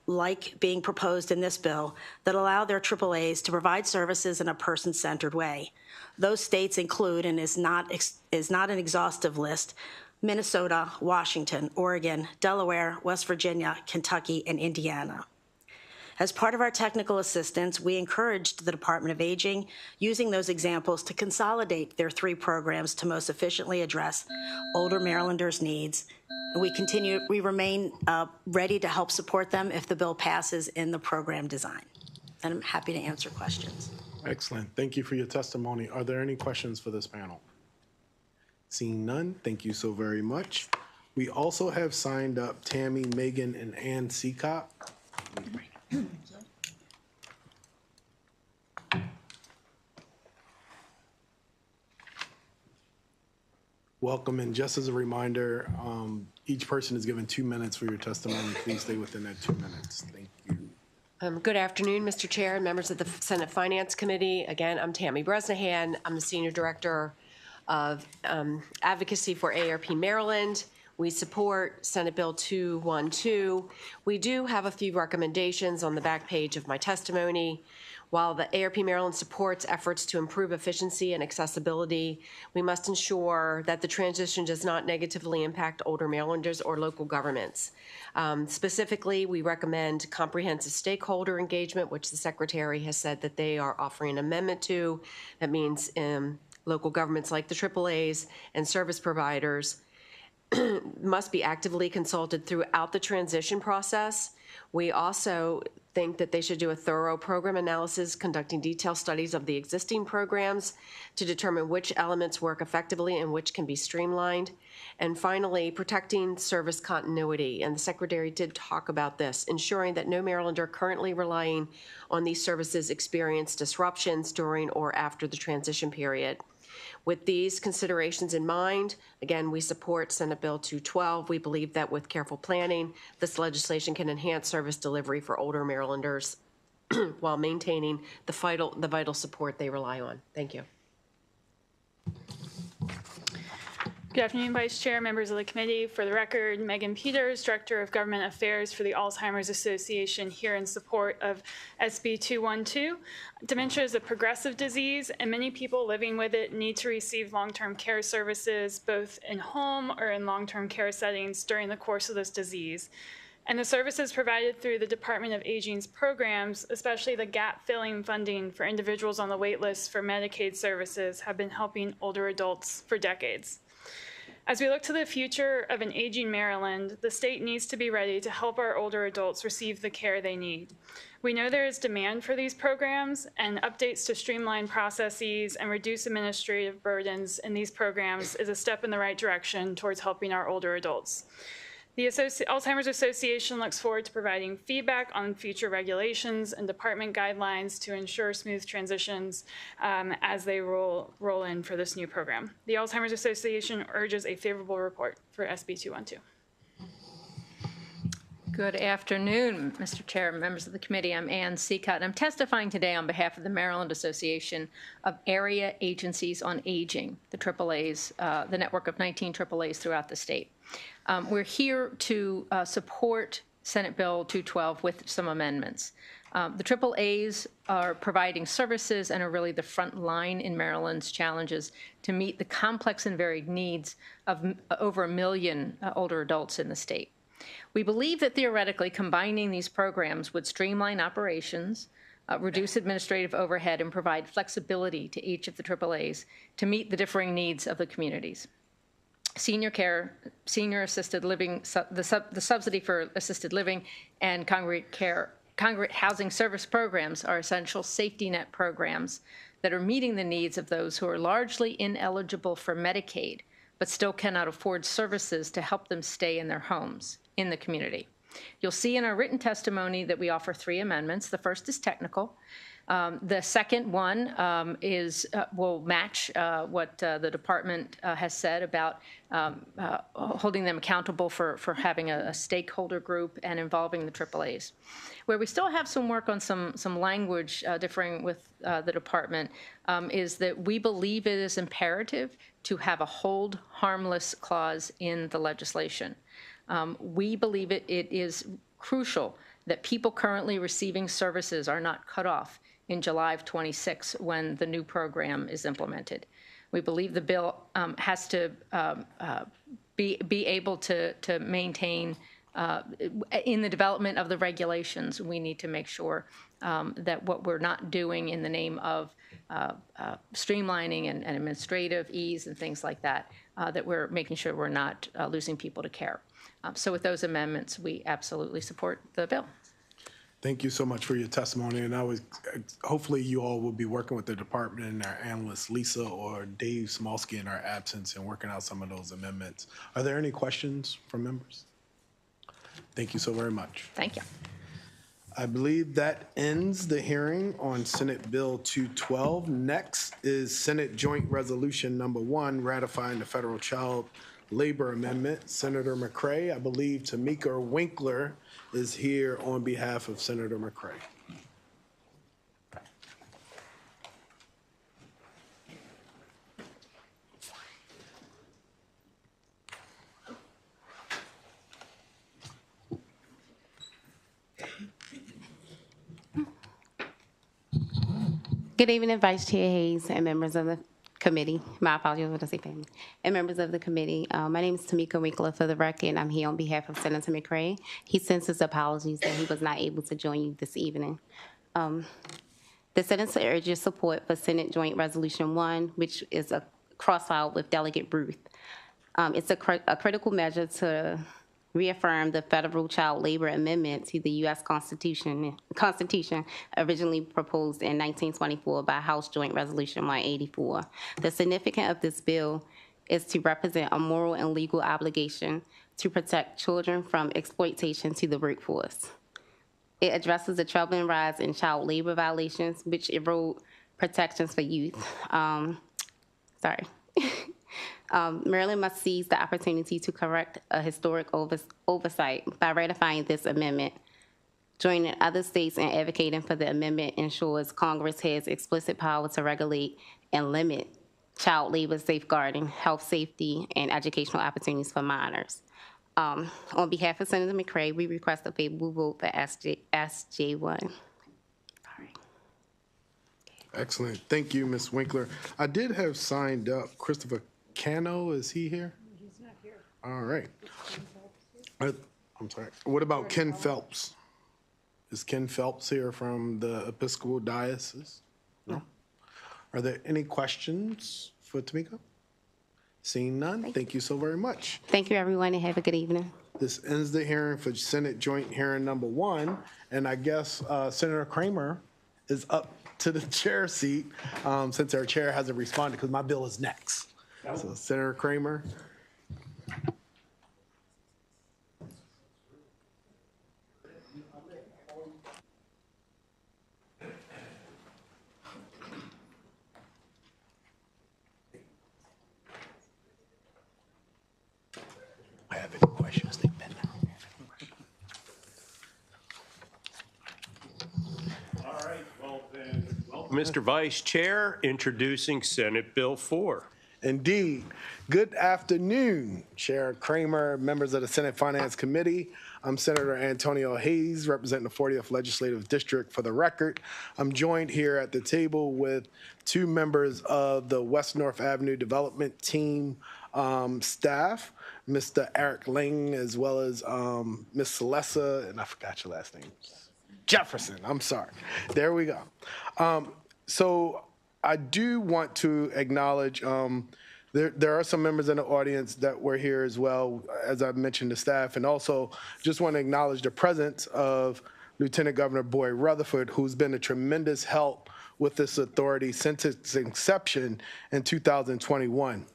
like being proposed in this bill, that allow their AAAs to provide services in a person-centered way. Those states include, and is not an exhaustive list, Minnesota, Washington, Oregon, Delaware, West Virginia, Kentucky, and Indiana. As part of our technical assistance, we encouraged the Department of Aging, using those examples, to consolidate their 3 programs to most efficiently address older Marylanders' needs. We remain ready to help support them if the bill passes in the program design. And I'm happy to answer questions. Excellent. Thank you for your testimony. Are there any questions for this panel? Seeing none, thank you so very much. We also have signed up Tammy, Megan, and Ann Seacott. Welcome, and just as a reminder, each person is given 2 minutes for your testimony. Please stay within that 2 minutes. Thank you. Good afternoon, Mr. Chair and members of the Senate Finance Committee. Again, I'm Tammy Bresnahan. I'm the Senior Director of Advocacy for AARP Maryland. We support Senate Bill 212. We do have a few recommendations on the back page of my testimony. While the ARP Maryland supports efforts to improve efficiency and accessibility, we must ensure that the transition does not negatively impact older Marylanders or local governments. Specifically, we recommend comprehensive stakeholder engagement, which the Secretary has said that they are offering an amendment to. That means local governments like the AAAs and service providers must be actively consulted throughout the transition process. We also think that they should do a thorough program analysis, conducting detailed studies of the existing programs to determine which elements work effectively and which can be streamlined. And finally, protecting service continuity. And the Secretary did talk about this, ensuring that no Marylander currently relying on these services experience disruptions during or after the transition period. With these considerations in mind, again, we support Senate Bill 212. We believe that with careful planning, this legislation can enhance service delivery for older Marylanders while maintaining the vital support they rely on. Thank you. Good afternoon, Vice Chair, members of the committee. For the record, Megan Peters, Director of Government Affairs for the Alzheimer's Association, here in support of SB 212. Dementia is a progressive disease, and many people living with it need to receive long-term care services, both in home or in long-term care settings during the course of this disease. And the services provided through the Department of Aging's programs, especially the gap-filling funding for individuals on the wait list for Medicaid services, have been helping older adults for decades. As we look to the future of an aging Maryland, the state needs to be ready to help our older adults receive the care they need. We know there is demand for these programs, and updates to streamline processes and reduce administrative burdens in these programs is a step in the right direction towards helping our older adults. The Alzheimer's Association looks forward to providing feedback on future regulations and department guidelines to ensure smooth transitions as they roll in for this new program. The Alzheimer's Association urges a favorable report for SB 212. Good afternoon, Mr. Chair, members of the committee. I'm Ann Seacott, and I'm testifying today on behalf of the Maryland Association of Area Agencies on Aging, the AAAs, the network of 19 AAAs throughout the state. We're here to support Senate Bill 212 with some amendments. The AAAs are providing services and are really the front line in Maryland's challenges to meet the complex and varied needs of over 1 million older adults in the state. We believe that theoretically combining these programs would streamline operations, reduce administrative overhead, and provide flexibility to each of the AAAs to meet the differing needs of the communities. Senior care, senior assisted living, the subsidy for assisted living, and congregate housing service programs are essential safety net programs that are meeting the needs of those who are largely ineligible for Medicaid, but still cannot afford services to help them stay in their homes in the community. You'll see in our written testimony that we offer 3 amendments. The first is technical. The second one will match what the department has said about holding them accountable for having a stakeholder group and involving the AAAs. Where we still have some work on some language differing with the department is that we believe it is imperative to have a hold harmless clause in the legislation. We believe it is crucial that people currently receiving services are not cut off in July of 26 when the new program is implemented. We believe the bill has to be able to maintain, in the development of the regulations, we need to make sure that what we're not doing in the name of streamlining and administrative ease and things like that, that we're making sure we're not losing people to care. So with those amendments, we absolutely support the bill. Thank you so much for your testimony, and hopefully you all will be working with the department and our analysts, Lisa or Dave Smolsky, in our absence and working out some of those amendments. Are there any questions from members? Thank you so very much. Thank you. I believe that ends the hearing on Senate Bill 212. Next is Senate Joint Resolution Number 1, ratifying the Federal Child Labor Amendment. Senator McCray, I believe Tamika Winkler is here on behalf of Senator McCray. Good evening, Vice Chair Hayes and members of the committee. My apologies when I say family. And members of the committee. My name is Tamika Winkler for the record, and I'm here on behalf of Senator McCray. He sends his apologies that he was not able to join you this evening. The senator urges support for Senate Joint Resolution 1, which is a cross-filed with Delegate Ruth. It's a critical measure to reaffirm the federal child labor amendment to the U.S. Constitution originally proposed in 1924 by House Joint Resolution 184. The significance of this bill is to represent a moral and legal obligation to protect children from exploitation to the workforce. It addresses the troubling rise in child labor violations, which erode protections for youth. Maryland must seize the opportunity to correct a historic oversight by ratifying this amendment. Joining other states in advocating for the amendment ensures Congress has explicit power to regulate and limit child labor, safeguarding health, safety, and educational opportunities for minors. On behalf of Senator McCray, we request a favorable vote for SJ1. Excellent. Thank you, Ms. Winkler. I did have signed up Christopher Cano. Is he here? He's not here. All right. I'm sorry. What about Ken Phelps? Is Ken Phelps here from the Episcopal Diocese? No? Are there any questions for Tamika? Seeing none, thank you so very much. Thank you, everyone, and have a good evening. This ends the hearing for Senate Joint Hearing Number 1, and I guess Senator Kramer is up to the chair seat since our chair hasn't responded because my bill is next. So Senator Kramer. I have any questions, they've been there. All right, well then, Mr. Vice Chair, introducing Senate Bill 4. Indeed. Good afternoon, Chair Kramer, members of the Senate Finance Committee. I'm Senator Antonio Hayes, representing the 40th Legislative District. For the record, I'm joined here at the table with two members of the West North Avenue Development Team staff, Mr. Eric Ling, as well as Ms. Celessa, and I forgot your last name. Jefferson, I'm sorry. There we go. So I do want to acknowledge there are some members in the audience that were here as well, as I mentioned, the staff, and also just want to acknowledge the presence of Lieutenant Governor Boyd Rutherford, who's been a tremendous help with this authority since its inception in 2021.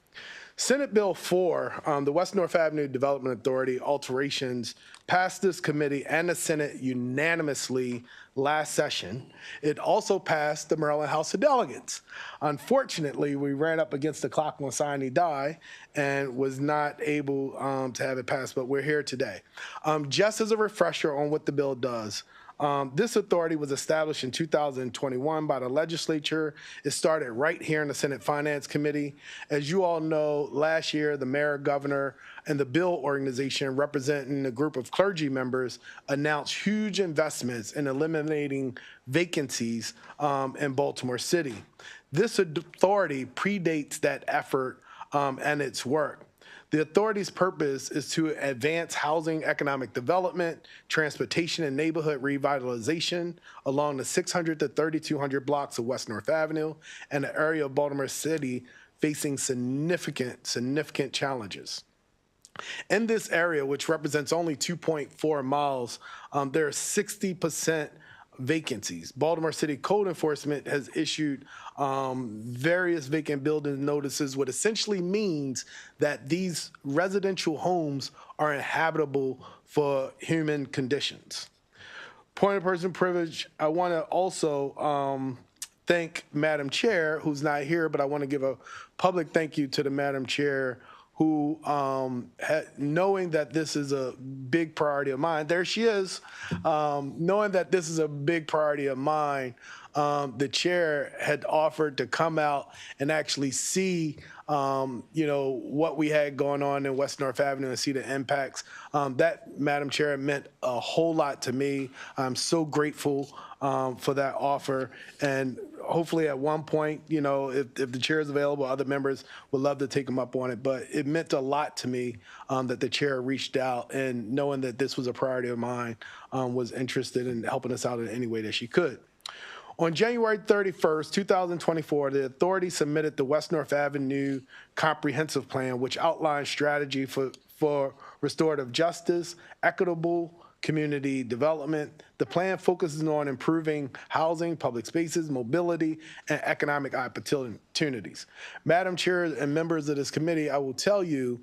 Senate Bill 4, the West North Avenue Development Authority alterations, passed this committee and the Senate unanimously last session. It also passed the Maryland House of Delegates. Unfortunately, we ran up against the clock on sine die and was not able to have it passed, but we're here today. Just as a refresher on what the bill does, this authority was established in 2021 by the legislature. It started right here in the Senate Finance Committee. As you all know, last year, the mayor, governor, and the Bill organization representing a group of clergy members announced huge investments in eliminating vacancies in Baltimore City. This authority predates that effort and its work. The authority's purpose is to advance housing, economic development, transportation, and neighborhood revitalization along the 600 to 3,200 blocks of West North Avenue and the area of Baltimore City facing significant challenges. In this area, which represents only 2.4 miles, there are 60% vacancies. Baltimore City Code Enforcement has issued various vacant building notices, what essentially means that these residential homes are inhabitable for human conditions. Point of person privilege, I want to also thank Madam Chair, who's not here, but I want to give a public thank you to the Madam Chair who, knowing that this is a big priority of mine, there she is, knowing that this is a big priority of mine, the chair had offered to come out and actually see, what we had going on in West North Avenue and see the impacts. That, Madam Chair, meant a whole lot to me. I'm so grateful for that offer, and hopefully at one point, you know, if the chair is available, other members would love to take them up on it. But it meant a lot to me that the chair reached out, and knowing that this was a priority of mine, was interested in helping us out in any way that she could. On January 31st, 2024, the authority submitted the West North Avenue Comprehensive Plan, which outlines strategy for restorative justice, equitable community development. The plan focuses on improving housing, public spaces, mobility, and economic opportunities. Madam Chair and members of this committee, I will tell you,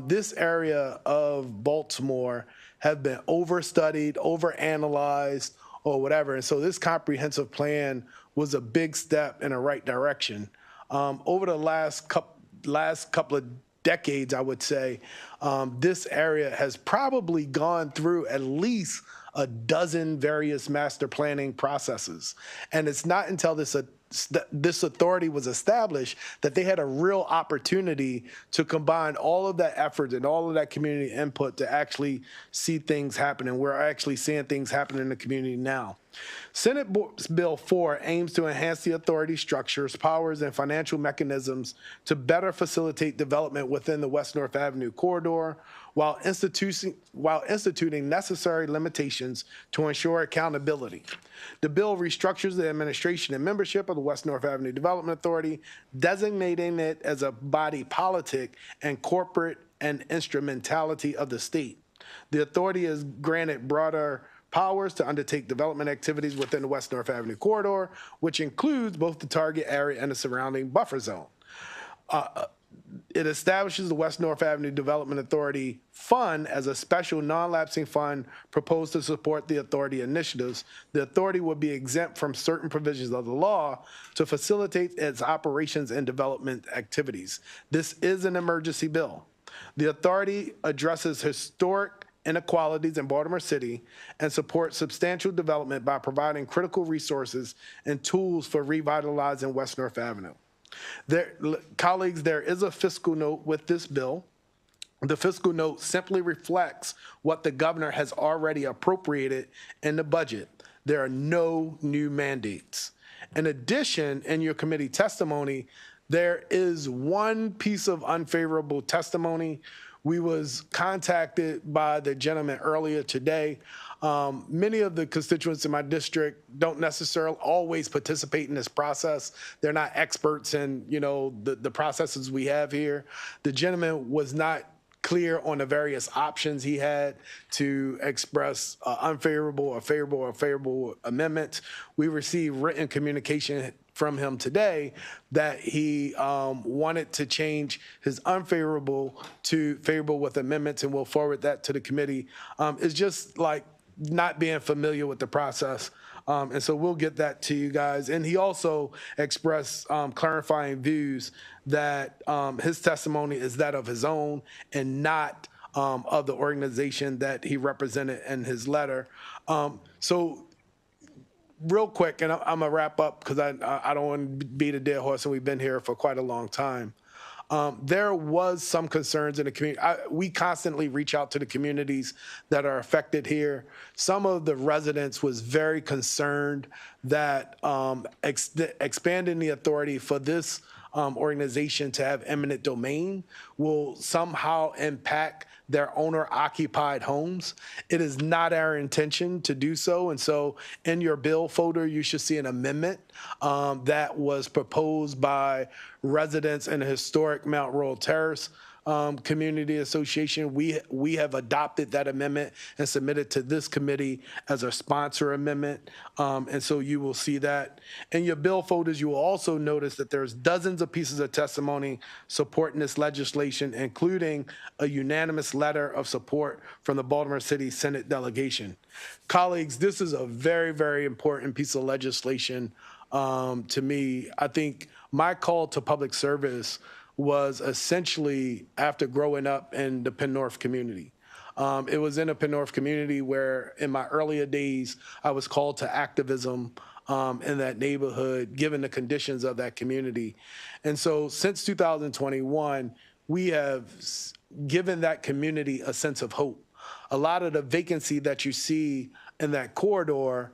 this area of Baltimore have been overstudied, overanalyzed, or whatever. And so this comprehensive plan was a big step in the right direction. Over the last couple of decades, I would say, this area has probably gone through at least a dozen various master planning processes. And it's not until this authority was established that they had a real opportunity to combine all of that effort and all of that community input to actually see things happen. And we're actually seeing things happen in the community now. Senate Bill 4 aims to enhance the authority structures, powers, and financial mechanisms to better facilitate development within the West North Avenue corridor while instituting necessary limitations to ensure accountability. The bill restructures the administration and membership of the West North Avenue Development Authority, designating it as a body politic and corporate and instrumentality of the state. The authority is granted broader powers to undertake development activities within the West North Avenue corridor, which includes both the target area and the surrounding buffer zone. It establishes the West North Avenue Development Authority Fund as a special non-lapsing fund proposed to support the authority initiatives. The authority will be exempt from certain provisions of the law to facilitate its operations and development activities. This is an emergency bill. The authority addresses historic inequalities in Baltimore City and supports substantial development by providing critical resources and tools for revitalizing West North Avenue. Colleagues, there is a fiscal note with this bill. The fiscal note simply reflects what the governor has already appropriated in the budget. There are no new mandates. In addition, in your committee testimony, there is one piece of unfavorable testimony. We was contacted by the gentleman earlier today. Many of the constituents in my district don't necessarily always participate in this process. They're not experts in, you know, the processes we have here. The gentleman was not clear on the various options he had to express unfavorable or favorable or favorable amendments. We received written communication from him today that he wanted to change his unfavorable to favorable with amendments, and we'll forward that to the committee. It's just like not being familiar with the process. And so we'll get that to you guys. And he also expressed clarifying views that his testimony is that of his own and not of the organization that he represented in his letter. So real quick, and I'm gonna wrap up because I don't want to beat a dead horse, and we've been here for quite a long time. There was some concerns in the community. We constantly reach out to the communities that are affected here. Some of the residents was very concerned that expanding the authority for this organization to have eminent domain will somehow impact their owner-occupied homes. It is not our intention to do so. And so in your bill folder, you should see an amendment that was proposed by residents in the historic Mount Royal Terrace Community Association. We have adopted that amendment and submitted to this committee as a sponsor amendment. And so you will see that. In your bill folders, you will also notice that there's dozens of pieces of testimony supporting this legislation, including a unanimous letter of support from the Baltimore City Senate delegation. Colleagues, this is a very, very important piece of legislation to me. I think my call to public service was essentially after growing up in the Penn North community. It was in a Penn North community where in my earlier days, I was called to activism in that neighborhood, given the conditions of that community. And so since 2021, we have given that community a sense of hope. A lot of the vacancy that you see in that corridor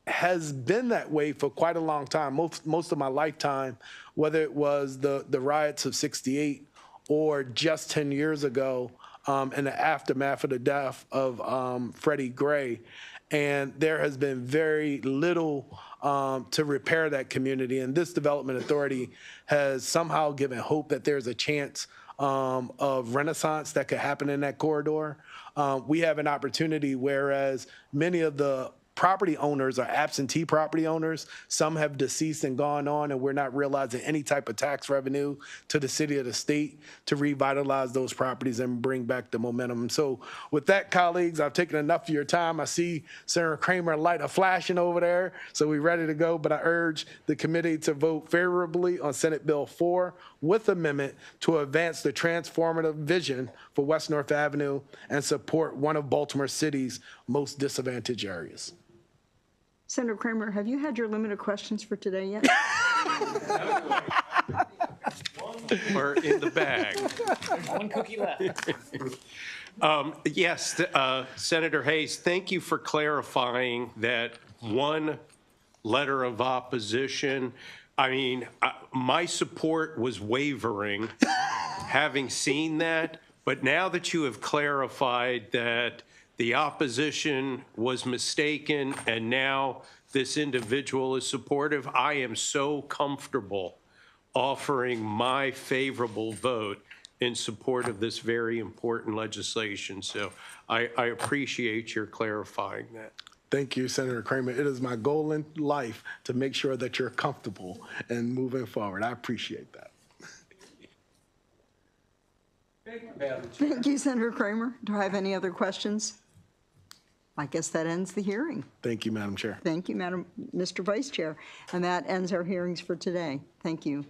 has been that way for quite a long time, most of my lifetime, whether it was the riots of '68 or just 10 years ago in the aftermath of the death of Freddie Gray. And there has been very little to repair that community. And this development authority has somehow given hope that there's a chance of renaissance that could happen in that corridor. We have an opportunity, whereas many of the property owners are absentee property owners. Some have deceased and gone on, and we're not realizing any type of tax revenue to the city or the state to revitalize those properties and bring back the momentum. So with that, colleagues, I've taken enough of your time. I see Senator Kramer light a flashing over there, so we're ready to go. But I urge the committee to vote favorably on Senate Bill 4 with amendment to advance the transformative vision for West North Avenue and support one of Baltimore City's most disadvantaged areas. Senator Kramer, have you had your limit of questions for today yet? Or in the bag. There's one cookie left. Yes, Senator Hayes, thank you for clarifying that one letter of opposition. I mean, my support was wavering having seen that, but now that you have clarified that the opposition was mistaken and now this individual is supportive, I am so comfortable offering my favorable vote in support of this very important legislation. So I appreciate your clarifying that. Thank you, Senator Kramer. It is my goal in life to make sure that you're comfortable and moving forward. I appreciate that. Thank you, Senator Kramer. Do I have any other questions? I guess that ends the hearing. Thank you, Madam Chair. Thank you, Mr. Vice Chair. And that ends our hearings for today. Thank you.